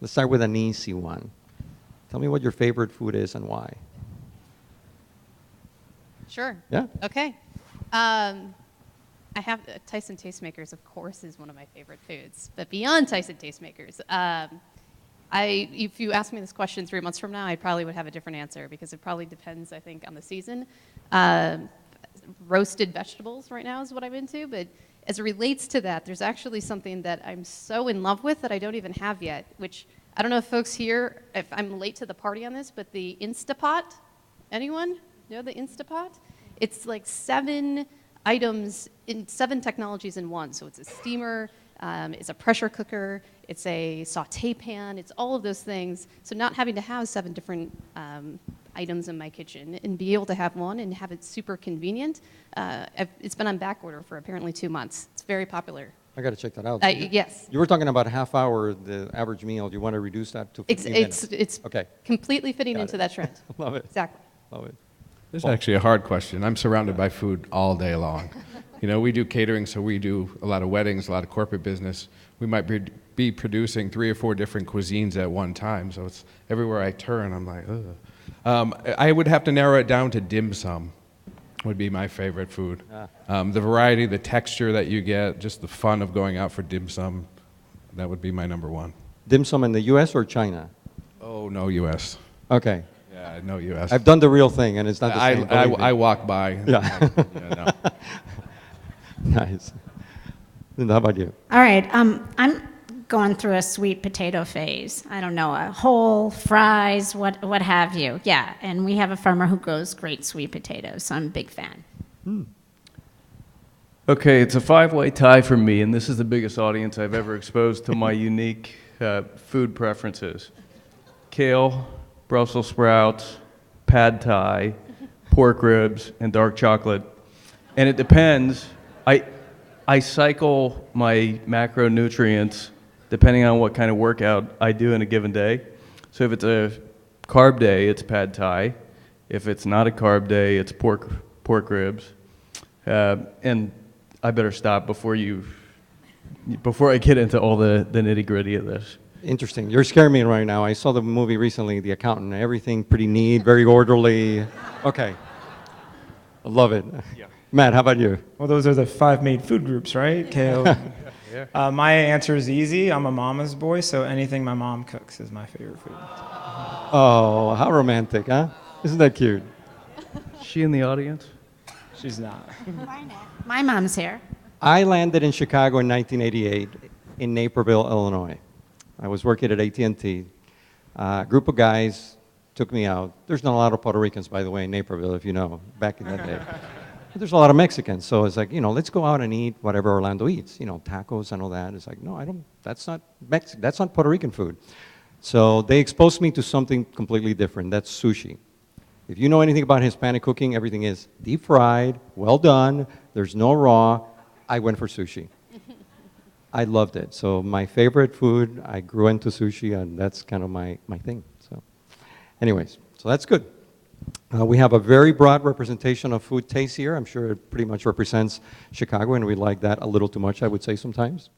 Let's start with an easy one. Tell me what your favorite food is and why. Sure. Yeah? Okay. I have Tyson Tastemakers, of course, is one of my favorite foods. But beyond Tyson Tastemakers, if you asked me this question 3 months from now, I probably would have a different answer because it probably depends, I think, on the season. Roasted vegetables right now is what I'm into, but as it relates to that, there's actually something that I'm so in love with that I don't even have yet, which I don't know if folks here, if I'm late to the party on this, but the Instapot, anyone know the Instapot? It's like 7 items in 7 technologies in one. So it's a steamer, it's a pressure cooker, it's a saute pan, it's all of those things. So not having to have 7 different items in my kitchen and be able to have one and have it super convenient. It's been on back order for apparently 2 months. It's very popular. I got to check that out. Yes. You were talking about a half hour, the average meal. Do you want to reduce that to 15 minutes? It's okay. completely fitting into that trend. Love it. Exactly. Love it. This is actually a hard question. I'm surrounded by food all day long. You know, we do catering, so we do a lot of weddings, a lot of corporate business. We might be producing 3 or 4 different cuisines at one time, so it's everywhere I turn, I'm like, ugh. I would have to narrow it down to dim sum would be my favorite food. The variety, the texture that you get, just the fun of going out for dim sum, that would be my number one. Dim sum in the U.S. or China? Oh, no U.S. Okay. Yeah, no U.S. I've done the real thing, and it's not the same. I walk by. Yeah. Yeah, no. Nice. Linda, how about you? All right, I'm going through a sweet potato phase. I don't know, a whole, fries, what have you. Yeah, and we have a farmer who grows great sweet potatoes, so I'm a big fan. Okay, it's a 5-way tie for me, and this is the biggest audience I've ever exposed to my unique food preferences. Kale, Brussels sprouts, pad thai, pork ribs, and dark chocolate. And it depends. I cycle my macronutrients depending on what kind of workout I do in a given day. So if it's a carb day, it's pad thai. If it's not a carb day, it's pork ribs. And I better stop before I get into all the nitty gritty of this. Interesting. You're scaring me right now. I saw the movie recently, The Accountant. Everything pretty neat, very orderly. Okay. I love it. Yeah. Matt, how about you? Well, those are the 5 main food groups, right? Kale. My answer is easy. I'm a mama's boy, so anything my mom cooks is my favorite food. Oh, how romantic, huh? Isn't that cute? Is she in the audience? She's not. My mom's here. I landed in Chicago in 1988 in Naperville, Illinois. I was working at AT&T. A group of guys took me out. There's not a lot of Puerto Ricans, by the way, in Naperville, if you know, back in that day. But there's a lot of Mexicans, so it's like, let's go out and eat whatever Orlando eats, tacos and all that. It's like, no, that's not that's not Puerto Rican food. So they exposed me to something completely different. That's sushi. If you know anything about Hispanic cooking, everything is deep fried, well done, there's no raw. I went for sushi. I loved it. So my favorite food, I grew into sushi, and that's kind of my thing. So anyways, so that's good. We have a very broad representation of food tastes here. I'm sure it pretty much represents Chicago, and we like that a little too much, I would say sometimes.